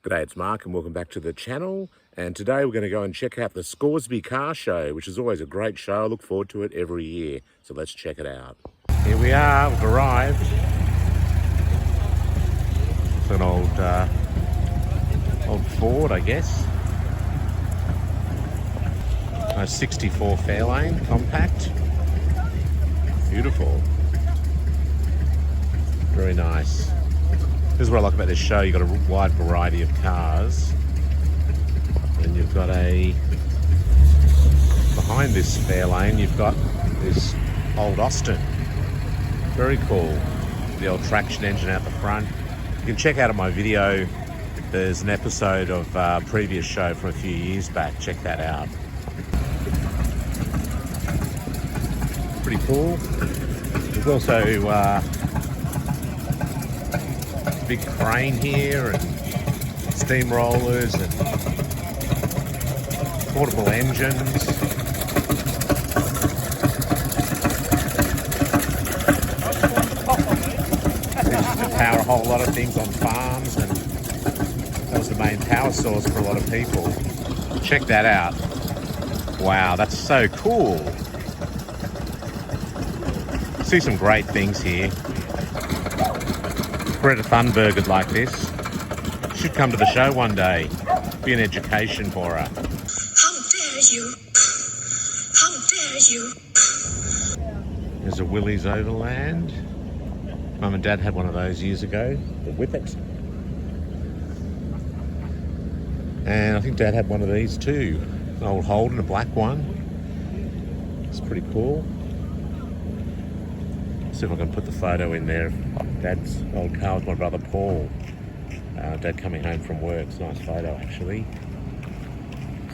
G'day, it's Mark and welcome back to the channel. And today we're going to go and check out the Scoresby car show, which is always a great show. I look forward to it every year. So let's check it out. Here we are, we've arrived. It's an old Ford, I guess. A 64 Fairlane compact. Beautiful. Very nice. This is what I like about this show. You've got a wide variety of cars. And you've got behind this Fairlane, you've got this old Austin. Very cool. The old traction engine out the front. You can check out on my video, there's an episode of a previous show from a few years back. Check that out. Pretty cool. There's also big crane here and steamrollers and portable engines. They used to power a whole lot of things on farms, and that was the main power source for a lot of people. Check that out. Wow, that's so cool. See some great things here. Greta Thunberg would like this. Should come to the show one day. Be an education for her. How dare you? How dare you? There's a Willys Overland. Mum and Dad had one of those years ago. The Whippet. And I think Dad had one of these too. An old Holden, a black one. It's pretty cool. See if I can put the photo in there. Dad's old car with my brother Paul. Dad coming home from work. It's a nice photo actually.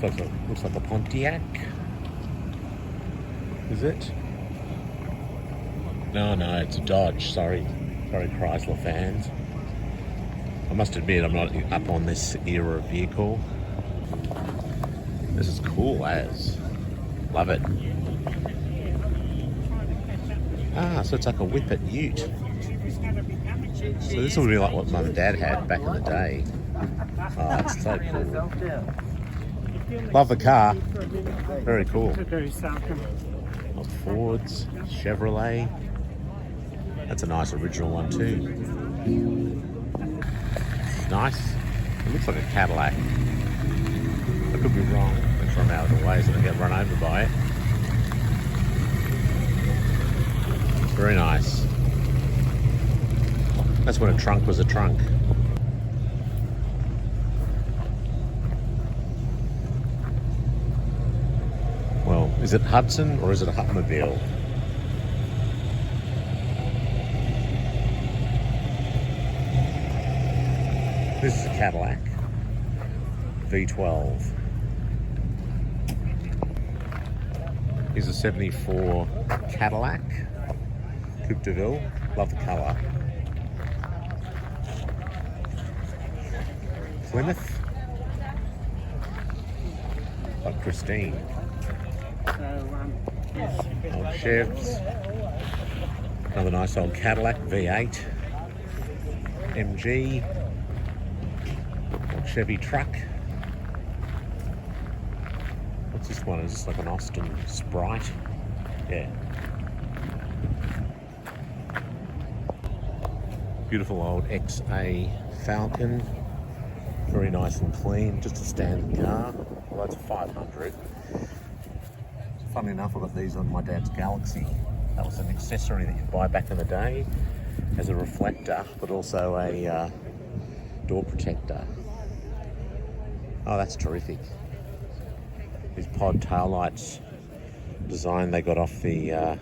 Looks like a Pontiac. Is it? No, it's a Dodge. Sorry Chrysler fans. I must admit I'm not up on this era of vehicle. This is cool as. Love it. So it's like a Whippet Ute. So this will be like what Mum and Dad had back in the day. Oh, it's so cool. Love the car. Very cool. Fords, Chevrolet. That's a nice original one too. Nice. It looks like a Cadillac. I could be wrong. Make sure I'm out of the way so I don't get run over by it. Very nice. That's when a trunk was a trunk. Well, is it Hudson or is it a Hutmobile? This is a Cadillac. V12. Here's a 74 Cadillac. Coupe de Ville. Love the colour. Plymouth. Like Christine. Old Chevs. Another nice old Cadillac V8. MG. Old Chevy truck. What's this one? Is this like an Austin Sprite? Yeah. Beautiful old XA Falcon. Very nice and clean, just a standard car. Well, that's a 500. Funnily enough, I got these on my dad's Galaxy. That was an accessory that you'd buy back in the day as a reflector, but also a door protector. Oh, that's terrific. These pod taillights design they got off the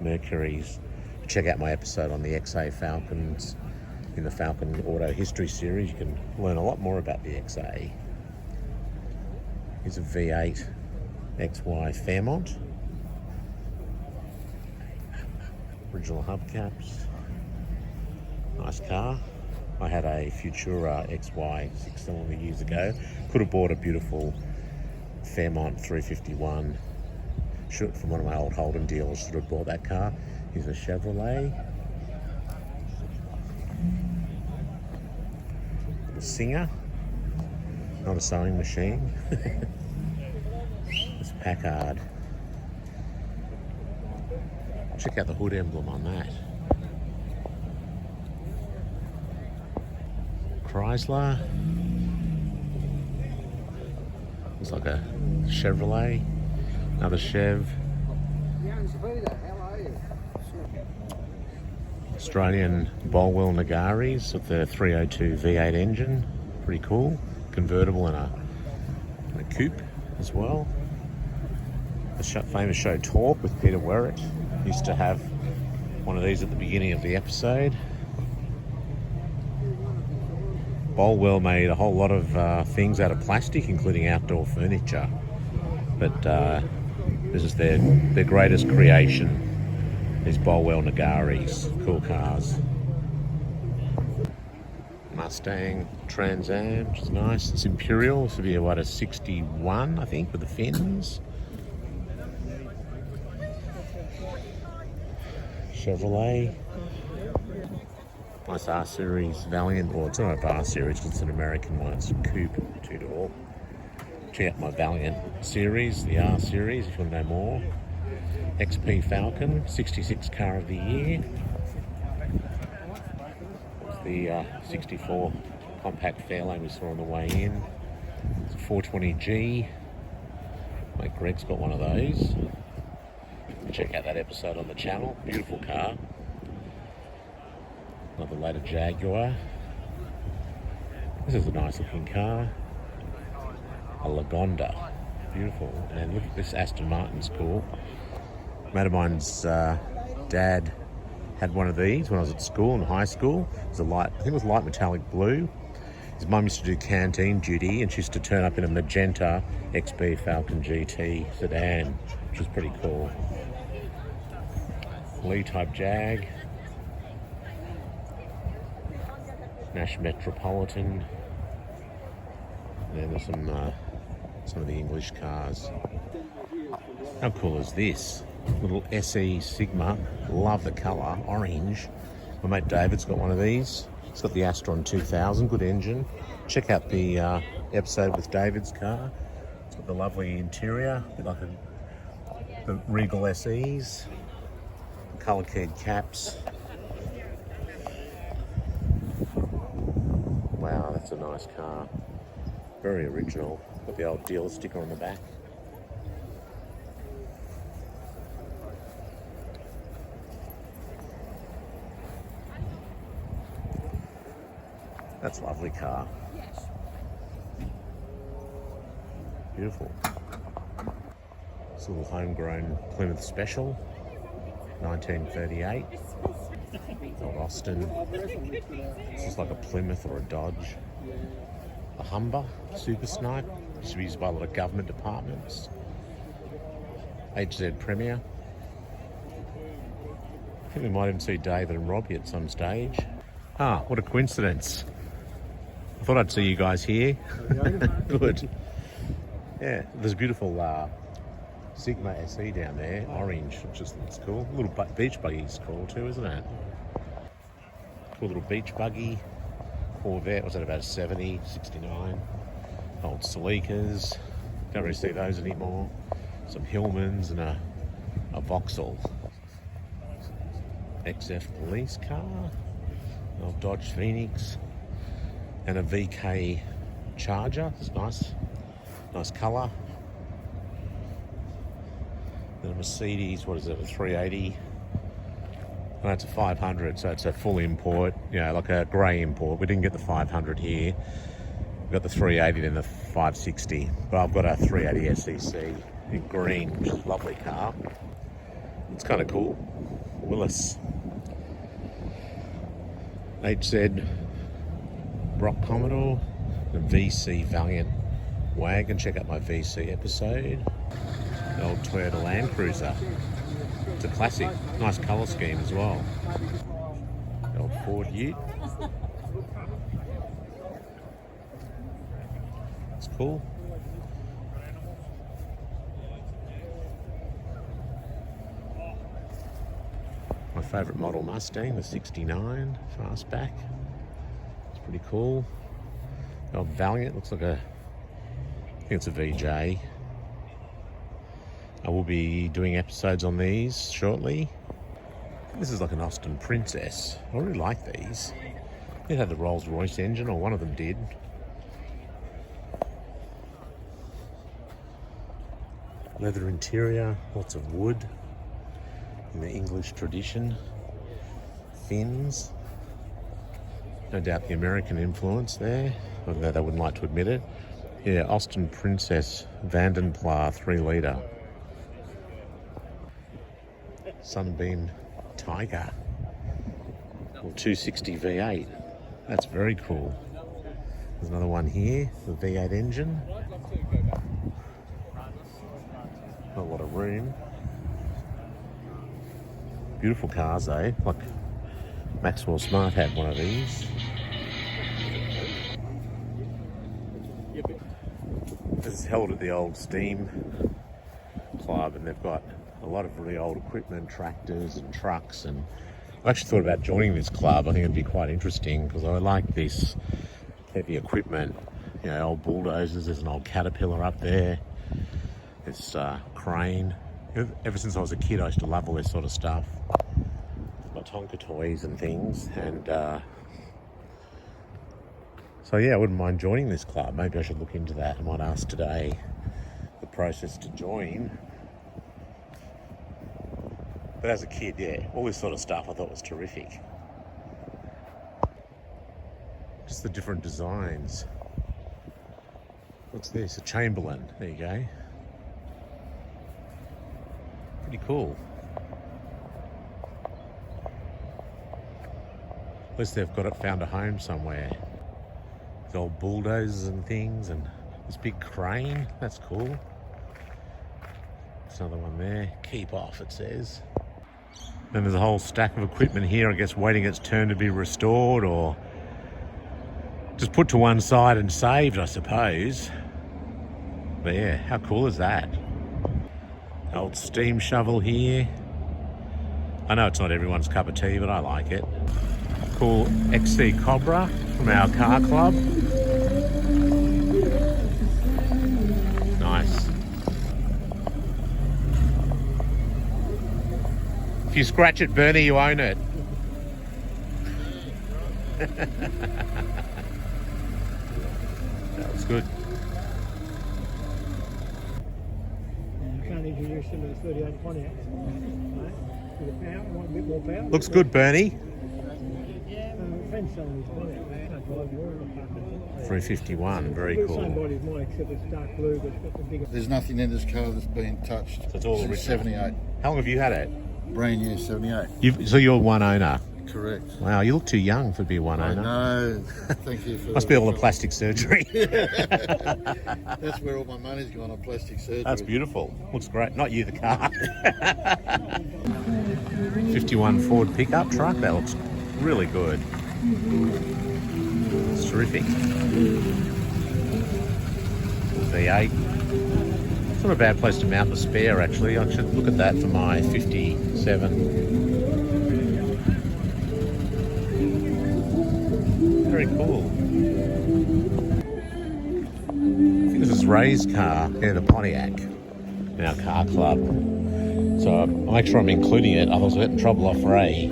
Mercuries. Check out my episode on the XA Falcons in the Falcon Auto History series. You can learn a lot more about the XA. Here's a V8 XY Fairmont. Original hubcaps. Nice car. I had a Futura XY 6-cylinder years ago. Could have bought a beautiful Fairmont 351 from one of my old Holden dealers. Should have bought that car. Here's a Chevrolet. The Singer. Not a sewing machine. It's Packard. Check out the hood emblem on that. Chrysler. Looks like a Chevrolet. Another Chev. Australian Bolwell Nagaris with the 302 V8 engine. Pretty cool. Convertible and a coupe as well. The famous show Talk with Peter Werrett used to have one of these at the beginning of the episode. Bolwell made a whole lot of things out of plastic, including outdoor furniture. But this is their greatest creation, these Bolwell Nagaris. Cool cars. Mustang Trans Am, which is nice. It's Imperial, this would be a 61, I think, with the fins. Chevrolet. Nice R Series Valiant, well, it's not a R Series, it's an American one. It's a coupe, two-door. Check out my Valiant series, the R Series, if you want to know more. XP Falcon, 66 car of the year. The 64 compact Fairlane we saw on the way in. It's a 420G. Mate Greg's got one of those. Check out that episode on the channel. Beautiful car. Another later Jaguar. This is a nice looking car. A Lagonda. Beautiful. And look at this Aston Martin's cool. A mate of mine's dad had one of these when I was at school, in high school. It was I think it was light metallic blue. His mum used to do canteen duty and she used to turn up in a magenta XB Falcon GT sedan, which was pretty cool. Lee type Jag. Nash Metropolitan. And then there's some of the English cars. How cool is this? Little SE Sigma. Love the colour, orange. My mate David's got one of these. It's got the Astron 2000, good engine. Check out the episode with David's car. It's got the lovely interior, a bit like the Regal SEs. Colour keyed caps. Wow, that's a nice car. Very original. Got the old dealer sticker on the back. That's a lovely car. Beautiful. It's a little homegrown Plymouth Special, 1938. Old Austin. This is like a Plymouth or a Dodge. A Humber, Super Snipe. Used to be used by a lot of government departments. HZ Premier. I think we might even see David and Robbie at some stage. Ah, what a coincidence. I thought I'd see you guys here. Good. Yeah, there's a beautiful Sigma SE down there, orange, which just looks cool. A little beach buggy's cool too, isn't it? Cool little beach buggy. Corvette, was that about a 70, 69? Old Celikas. Don't really see those anymore. Some Hillmans and a Vauxhall. XF police car. Old Dodge Phoenix. And a VK Charger. It's nice. Nice colour. Then a Mercedes, what is it, a 380? No, it's a 500, so it's a full import, you know, like a grey import. We didn't get the 500 here. We got the 380 then the 560. But I've got a 380 SEC in green, which is a lovely car. It's kind of cool. Willis. HZ Brock Commodore, the VC Valiant wagon. Check out my VC episode. The old Toyota Land Cruiser. It's a classic. Nice colour scheme as well. The old Ford Ute. It's cool. My favourite model Mustang, the 69 fastback. It's pretty cool. The old Valiant looks like a think it's a VJ. I will be doing episodes on these shortly. This is like an Austin Princess. I really like these. It had the Rolls-Royce engine, or one of them did. Leather interior, lots of wood in the English tradition. Fins. No doubt the American influence there, although they wouldn't like to admit it. Yeah, Austin Princess Vandenpla 3 litre. Sunbeam Tiger. Or 260 V8. That's very cool. There's another one here, the V8 engine. Not a lot of room. Beautiful cars, eh? Like Maxwell Smart had one of these. This is held at the old Steam Club, and they've got a lot of really old equipment, tractors and trucks, and I actually thought about joining this club. I think it'd be quite interesting because I like this heavy equipment, you know, old bulldozers. There's an old Caterpillar up there. This crane. Ever since I was a kid, I used to love all this sort of stuff. My Tonka toys and things, and so yeah, I wouldn't mind joining this club. Maybe I should look into that. I might ask today the process to join. But as a kid, yeah, all this sort of stuff I thought was terrific. Just the different designs. What's this? A Chamberlain. There you go. Pretty cool. At least they've got it, found a home somewhere. The old bulldozers and things, and this big crane. That's cool. There's another one there. Keep off, it says. Then there's a whole stack of equipment here, I guess waiting its turn to be restored or just put to one side and saved, I suppose. But yeah, how cool is that? Old steam shovel here. I know it's not everyone's cup of tea, but I like it. Cool XC Cobra from our car club. Nice. If you scratch it, Bernie, you own it. That was good. You can't introduce them to the 38 Pontiac. Right? With a power, want a bit more power. Looks good, Bernie. Friend's selling his Pontiac. 351, very Same cool. body as mine, except it's dark blue, but it's got the bigger. There's nothing in this car that's been touched. So it's all since original. 78. How long have you had it? Brand new 78. So you're one owner? Correct. Wow, you look too young to be one I owner. know. Thank you for Must be all the plastic surgery. That's where all my money's gone on plastic surgery. That's beautiful. Looks great. Not you, the car. 51 Ford pickup truck. That looks really good. It's terrific. V8. It's not a bad place to mount the spare, actually. I should look at that for my 57. Very cool. I think this is Ray's car, yeah, the Pontiac, in our car club. So I'll make sure I'm including it, otherwise I'll get in trouble off Ray.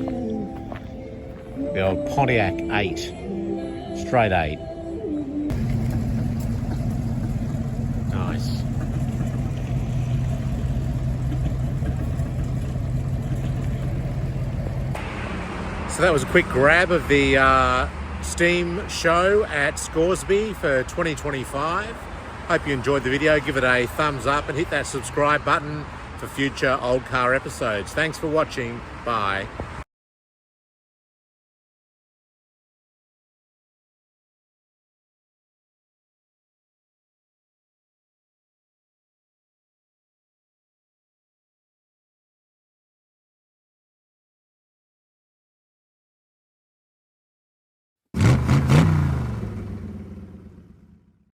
The old Pontiac 8, straight 8. Nice. So that was a quick grab of the Steam show at Scoresby for 2025. Hope you enjoyed the video. Give it a thumbs up and hit that subscribe button for future old car episodes. Thanks for watching. Bye.